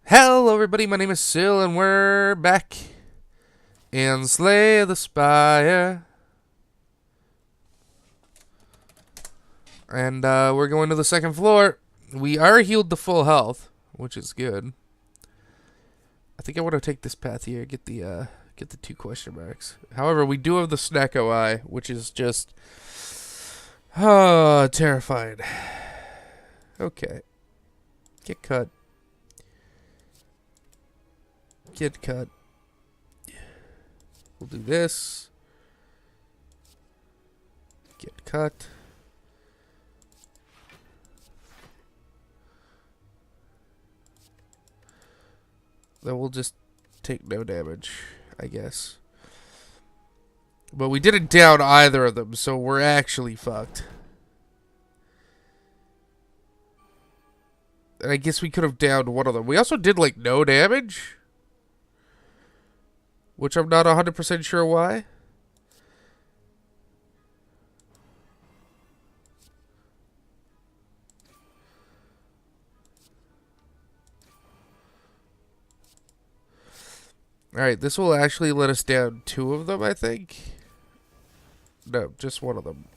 Hello everybody, my name is Sil and we're back in Slay the Spire. And we're going to the second floor. We are healed to full health, which is good. I think I want to take this path here, get the 2 question marks. However, we do have the Snacko Eye, which is just terrifying. Okay. Get cut. Get cut. We'll do this. Get cut. Then we'll just take no damage, I guess. But we didn't down either of them, so we're actually fucked. And I guess we could have downed one of them. We also did, like, no damage, which I'm not 100% sure why. Alright, this will actually let us down 2 of them, I think. No, just one of them.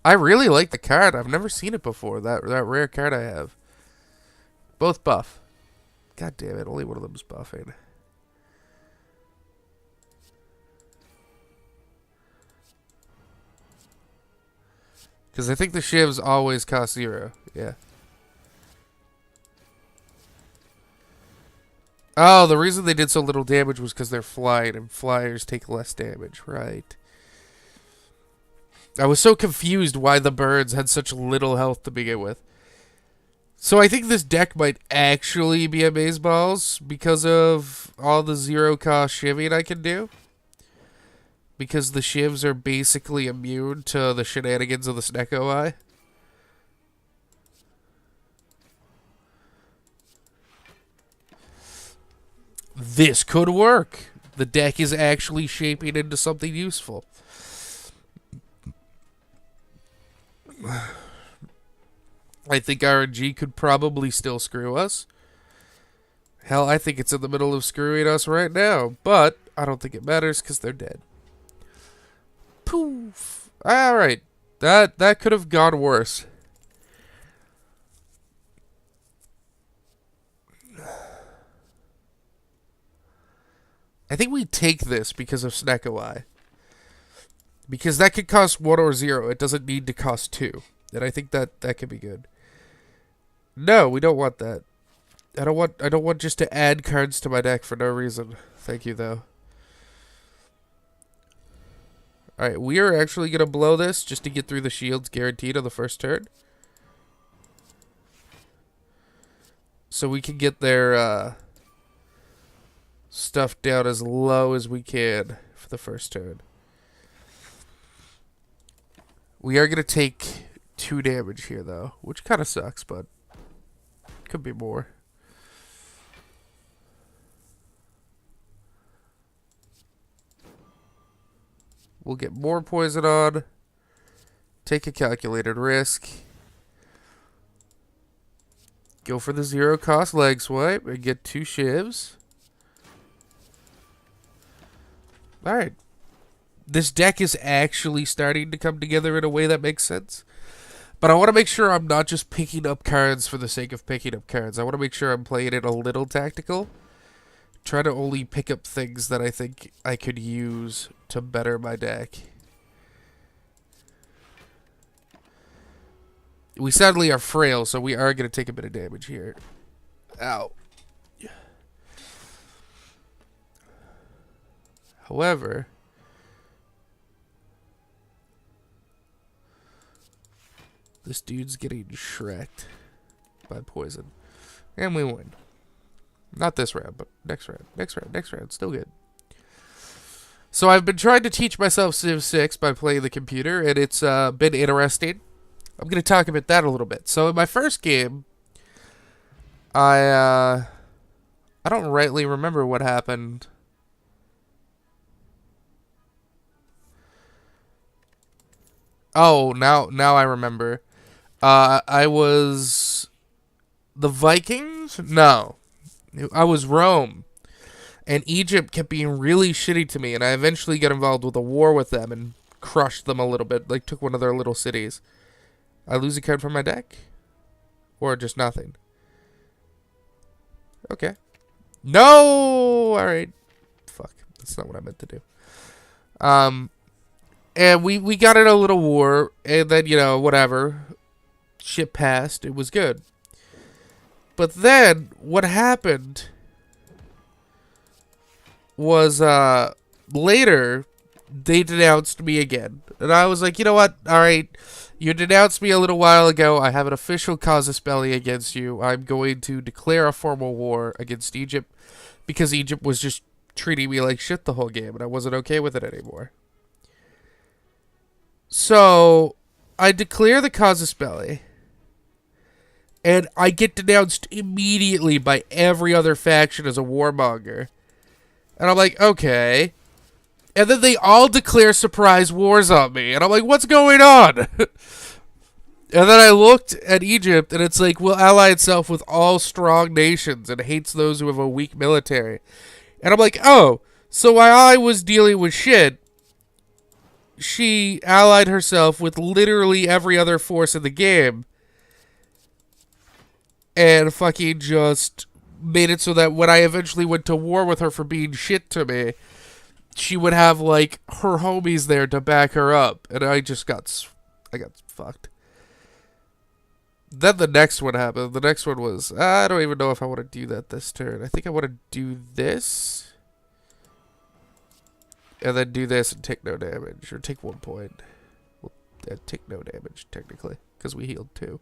I really like the card. I've never seen it before, that rare card I have. Both buff. God damn it, only one of them's buffing. Because I think the shivs always cost 0. Yeah. Oh, the reason they did so little damage was because they're flying, and flyers take less damage, right? I was so confused why the birds had such little health to begin with. So I think this deck might actually be amazeballs because of all the 0-cost shivving I can do. Because the shivs are basically immune to the shenanigans of the Snecko Eye. This could work. The deck is actually shaping into something useful. I think RNG could probably still screw us. Hell, I think it's in the middle of screwing us right now. But I don't think it matters because they're dead. Poof. Alright. That could have gone worse. I think we take this because of Snecko Eye. Because that could cost 1 or 0. It doesn't need to cost 2. And I think that could be good. No, we don't want that. I don't want just to add cards to my deck for no reason. Thank you though. Alright, we are actually gonna blow this just to get through the shields guaranteed on the first turn. So we can get their stuff down as low as we can for the first turn. We are gonna take 2 damage here though, which kinda sucks, but could be more. We'll get more poison on. Take a calculated risk. Go for the 0-cost leg swipe and get 2 shivs. Alright. This deck is actually starting to come together in a way that makes sense. But I want to make sure I'm not just picking up cards for the sake of picking up cards. I want to make sure I'm playing it a little tactical. Try to only pick up things that I think I could use to better my deck. We sadly are frail, so we are going to take a bit of damage here. Ow. However, this dude's getting shreked by poison. And we win. Not this round, but next round. Next round. Still good. So I've been trying to teach myself Civ 6 by playing the computer, and it's been interesting. I'm going to talk about that a little bit. So in my first game, I don't rightly remember what happened. Oh, now I remember. I was the Vikings? No. I was Rome. And Egypt kept being really shitty to me, and I eventually got involved with a war with them and crushed them a little bit, like took one of their little cities. I lose a card from my deck? Or just nothing? Okay. No! Alright. Fuck. That's not what I meant to do. And we got in a little war, and then, whatever. Shit passed. It was good. But then, what happened was, later, they denounced me again. And I was like, you know what? Alright, you denounced me a little while ago. I have an official casus belli against you. I'm going to declare a formal war against Egypt because Egypt was just treating me like shit the whole game, and I wasn't okay with it anymore. So, I declare the casus belli, and I get denounced immediately by every other faction as a warmonger. And I'm like, okay. And then they all declare surprise wars on me. And I'm like, what's going on? And then I looked at Egypt, and it's like, will ally itself with all strong nations and hates those who have a weak military. And I'm like, oh, so while I was dealing with shit, she allied herself with literally every other force in the game. And fucking just made it so that when I eventually went to war with her for being shit to me, she would have, like, her homies there to back her up. And I got fucked. Then the next one happened. The next one was, I don't even know if I want to do that this turn. I think I want to do this. And then do this and take no damage. Or take 1 point. Well, take no damage, technically. Because we healed 2.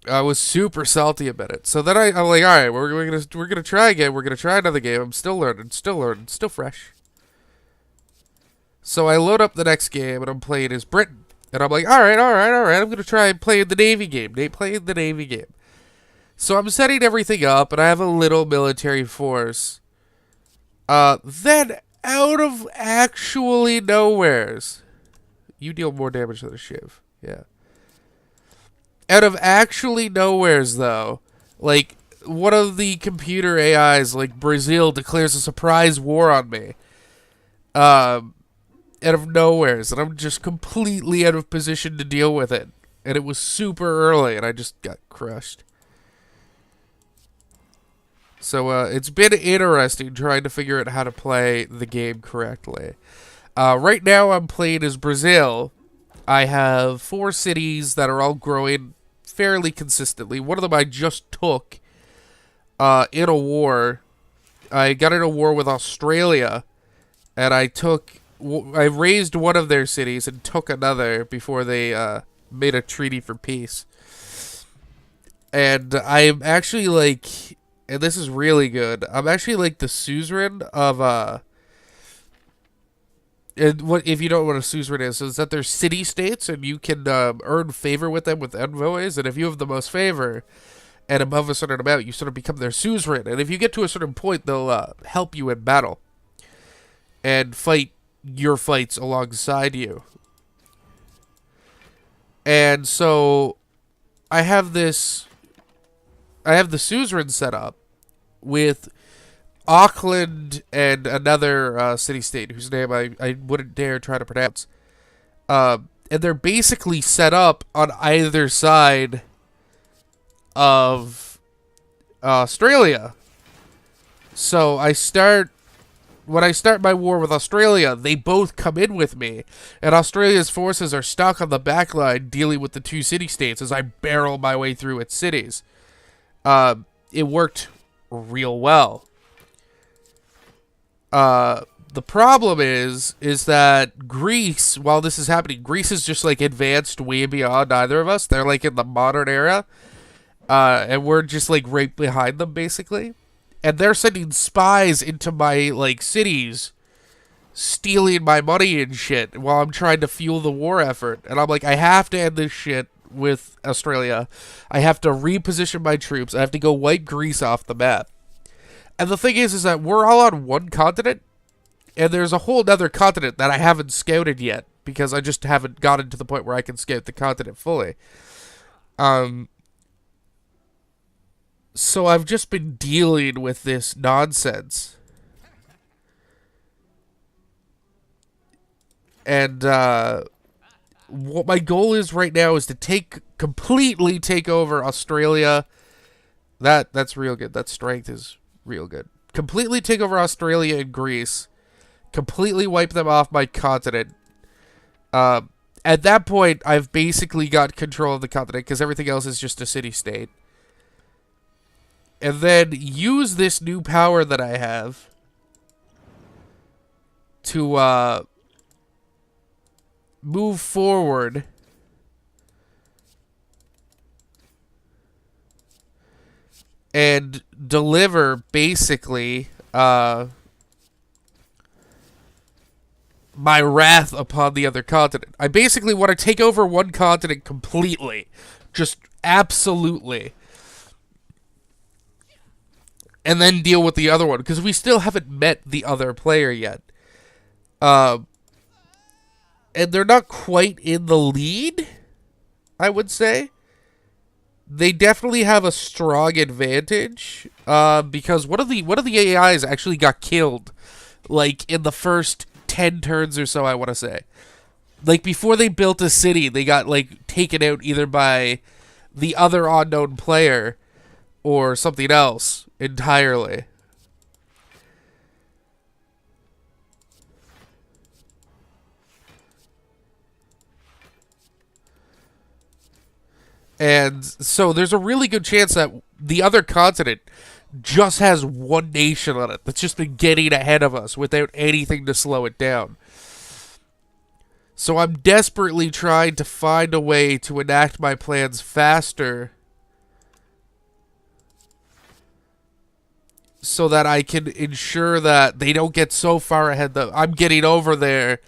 I was super salty about it. So then I'm like, all right, we're gonna try again. We're gonna try another game. I'm still learning, still fresh. So I load up the next game, and I'm playing as Britain. And I'm like, all right. I'm gonna try and play the Navy game. Playing the Navy game. So I'm setting everything up, and I have a little military force. Then out of actually nowheres, you deal more damage than a shiv. Yeah. Out of actually nowheres, though, like, one of the computer AIs, like Brazil, declares a surprise war on me. Out of nowheres, and I'm just completely out of position to deal with it. And it was super early, and I just got crushed. So, it's been interesting trying to figure out how to play the game correctly. Right now, I'm playing as Brazil. I have 4 cities that are all growing fairly consistently. One of them I just took in a war. I got in a war with Australia, and I raised one of their cities and took another before they made a treaty for peace. And I'm actually like, and this is really good, I'm actually like the suzerain of and what if you don't know what a suzerain is that they're city-states, and you can earn favor with them with envoys, and if you have the most favor and above a certain amount, you sort of become their suzerain, and if you get to a certain point, they'll help you in battle and fight your fights alongside you. And so I have the suzerain set up with Auckland and another city-state whose name I wouldn't dare try to pronounce. And they're basically set up on either side of Australia. So when I start my war with Australia, they both come in with me. And Australia's forces are stuck on the back line dealing with the 2 city-states as I barrel my way through its cities. It worked real well. The problem is that Greece, while this is happening, Greece is just like advanced way beyond either of us. They're like in the modern era. And we're just like right behind them basically. And they're sending spies into my like cities, stealing my money and shit while I'm trying to fuel the war effort. And I'm like, I have to end this shit with Australia. I have to reposition my troops. I have to go wipe Greece off the map. And the thing is that we're all on one continent, and there's a whole other continent that I haven't scouted yet because I just haven't gotten to the point where I can scout the continent fully. So I've just been dealing with this nonsense. And what my goal is right now is to completely take over Australia. That's real good. That strength is real good. Completely take over Australia and Greece. Completely wipe them off my continent. At that point, I've basically got control of the continent because everything else is just a city-state. And then use this new power that I have to move forward and deliver, basically, my wrath upon the other continent. I basically want to take over one continent completely. Just absolutely. And then deal with the other one, because we still haven't met the other player yet. And they're not quite in the lead, I would say. They definitely have a strong advantage, because one of the AIs actually got killed, like, in the first 10 turns or so, I want to say. Like, before they built a city, they got, like, taken out either by the other unknown player or something else entirely. And so there's a really good chance that the other continent just has one nation on it that's just been getting ahead of us without anything to slow it down. So I'm desperately trying to find a way to enact my plans faster so that I can ensure that they don't get so far ahead that I'm getting over there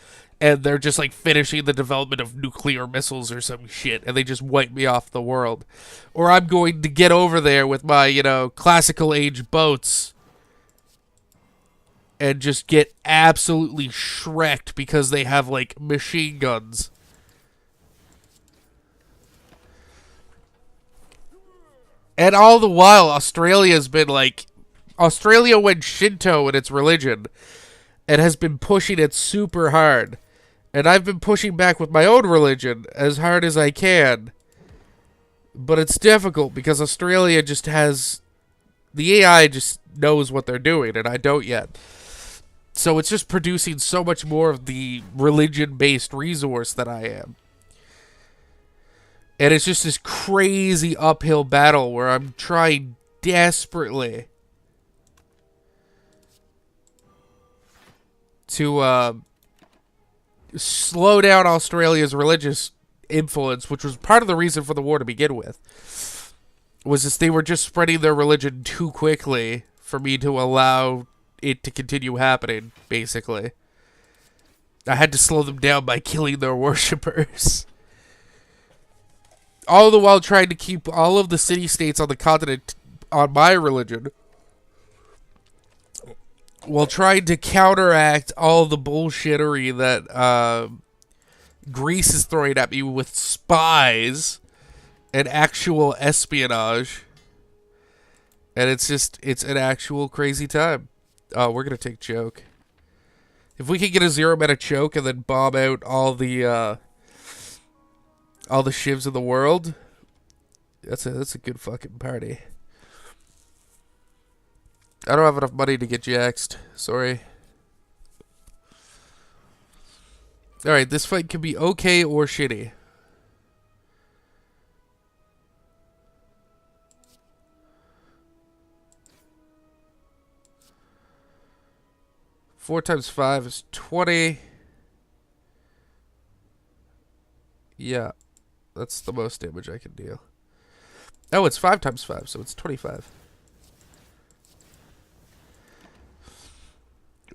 and they're just like finishing the development of nuclear missiles or some shit and they just wipe me off the world. Or I'm going to get over there with my, classical age boats and just get absolutely shreked because they have, like, machine guns. And all the while, Australia went Shinto in its religion and has been pushing it super hard. And I've been pushing back with my own religion as hard as I can. But it's difficult because Australia just has... The AI just knows what they're doing, and I don't yet. So it's just producing so much more of the religion-based resource that I am. And it's just this crazy uphill battle where I'm trying desperately to slow down Australia's religious influence, which was part of the reason for the war to begin with. Was just they were just spreading their religion too quickly for me to allow it to continue happening, basically. I had to slow them down by killing their worshippers. All the while trying to keep all of the city-states on the continent on my religion, while trying to counteract all the bullshittery that Greece is throwing at me with spies and actual espionage. And it's an actual crazy time. Oh, we're going to take choke. If we could get a 0-mana choke and then bomb out all the shivs in the world, that's a good fucking party. I don't have enough money to get jaxed. Sorry. Alright, this fight can be okay or shitty. Four times 5 is 20. Yeah, that's the most damage I can deal. Oh, it's 5 times 5, so it's 25.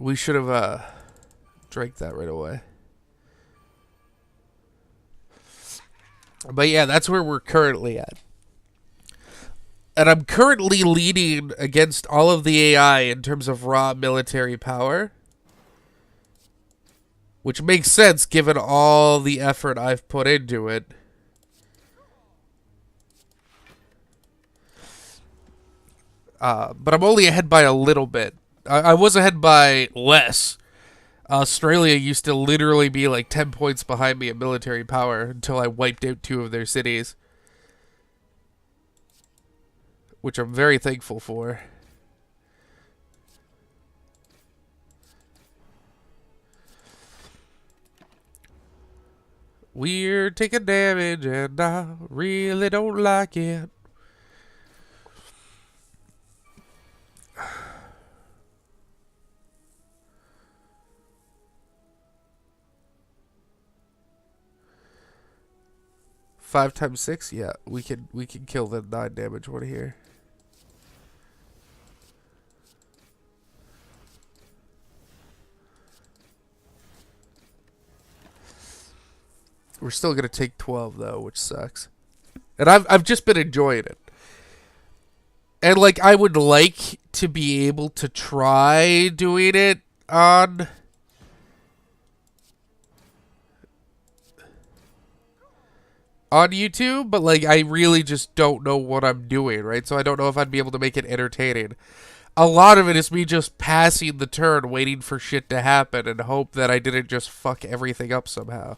We should have drank that right away. But yeah, that's where we're currently at. And I'm currently leading against all of the AI in terms of raw military power. Which makes sense given all the effort I've put into it. But I'm only ahead by a little bit. I was ahead by less. Australia used to literally be like 10 points behind me in military power until I wiped out 2 of their cities. Which I'm very thankful for. We're taking damage and I really don't like it. Five times 6, yeah, we can kill the 9 damage one here. We're still gonna take 12 though, which sucks. And I've just been enjoying it. And like I would like to be able to try doing it on YouTube, but like I really just don't know what I'm doing, right? So I don't know if I'd be able to make it entertaining. A lot of it is me just passing the turn, waiting for shit to happen, and hope that I didn't just fuck everything up somehow.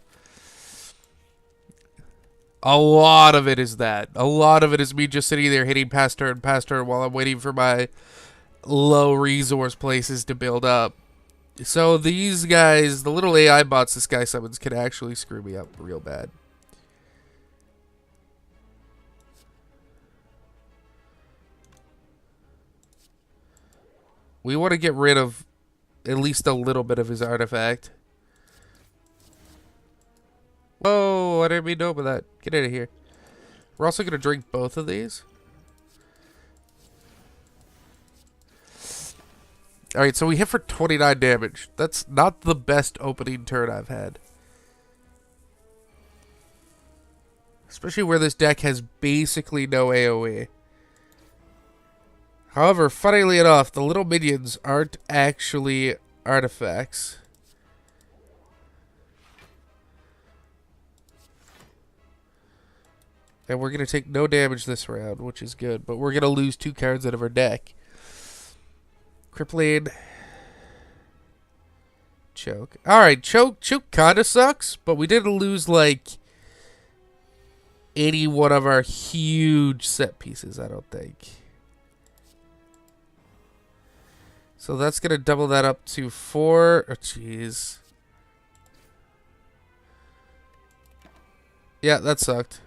A lot of it is that. A lot of it is me just sitting there hitting past turn while I'm waiting for my low resource places to build up. So these guys, the little AI bots this guy summons, can actually screw me up real bad. We want to get rid of at least a little bit of his artifact. Whoa, I didn't mean to open that. Get out of here. We're also going to drink both of these. Alright, so we hit for 29 damage. That's not the best opening turn I've had. Especially where this deck has basically no AoE. However, funnily enough, the little minions aren't actually artifacts. And we're going to take no damage this round, which is good. But we're going to lose 2 cards out of our deck. Crippling. Choke. Alright, choke kind of sucks. But we didn't lose, like, any one of our huge set pieces, I don't think. So that's going to double that up to 4. Oh, jeez. Yeah, that sucked.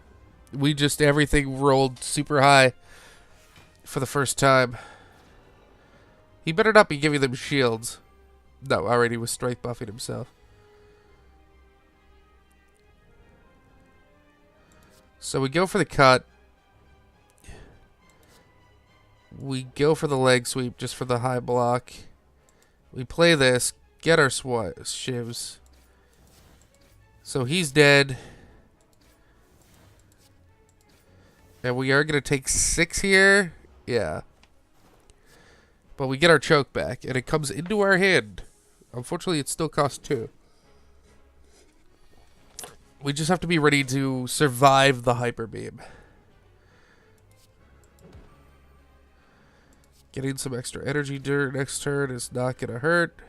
We just, everything rolled super high for the first time. He better not be giving them shields. No, already was strike buffing himself. So we go for the cut. We go for the leg sweep just for the high block. We play this, get our shivs. So he's dead. And we are going to take 6 here. Yeah. But we get our choke back, and it comes into our hand. Unfortunately, it still costs 2. We just have to be ready to survive the hyper beam. Getting some extra energy next turn is not going to hurt.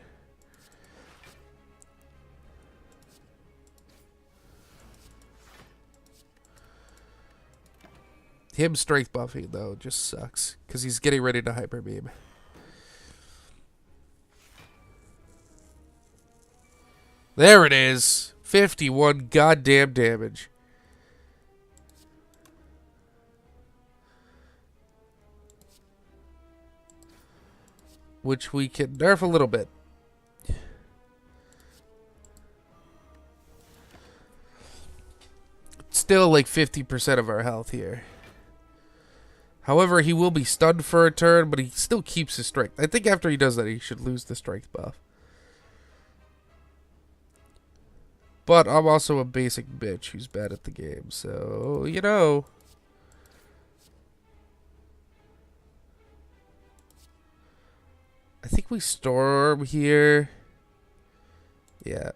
Him strength buffing, though, just sucks. Because he's getting ready to hyper beam. There it is. 51 goddamn damage. Which we can nerf a little bit. Still like 50% of our health here. However, he will be stunned for a turn, but he still keeps his strength. I think after he does that, he should lose the strength buff. But I'm also a basic bitch who's bad at the game, so, you know. I think we storm here. Yeah.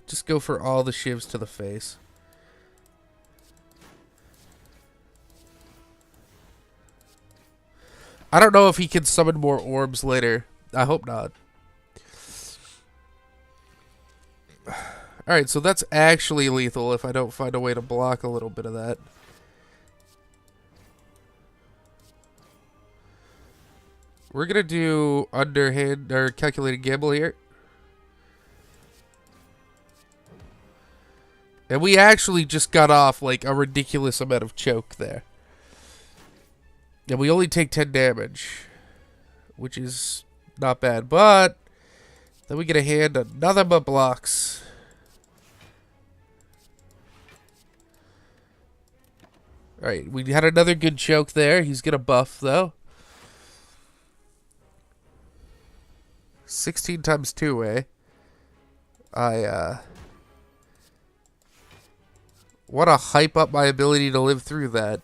Just go for all the shivs to the face. I don't know if he can summon more orbs later. I hope not. Alright, so that's actually lethal if I don't find a way to block a little bit of that. We're going to do underhand or calculated gamble here. And we actually just got off like a ridiculous amount of choke there. And we only take 10 damage, which is not bad. But then we get a hand on nothing but blocks. Alright, we had another good choke there. He's going to buff, though. 16 times 2, eh? I want to hype up my ability to live through that.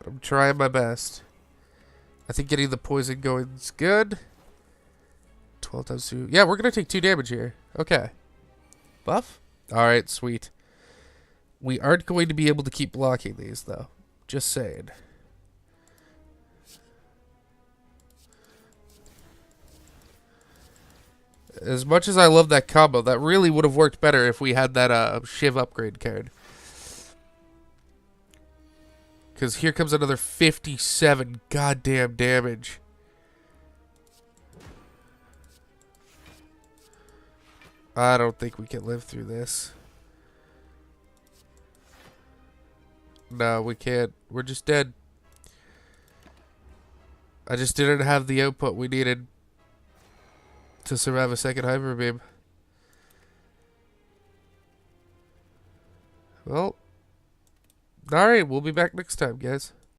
I'm trying my best. I think getting the poison going is good. 12 times 2. Yeah, we're going to take 2 damage here. Okay. Buff? Alright, sweet. We aren't going to be able to keep blocking these, though. Just saying. As much as I love that combo, that really would have worked better if we had that Shiv upgrade card. Because here comes another 57 goddamn damage. I don't think we can live through this. No, we can't. We're just dead. I just didn't have the output we needed to survive a second Hyper Beam. Well, alright, we'll be back next time, guys.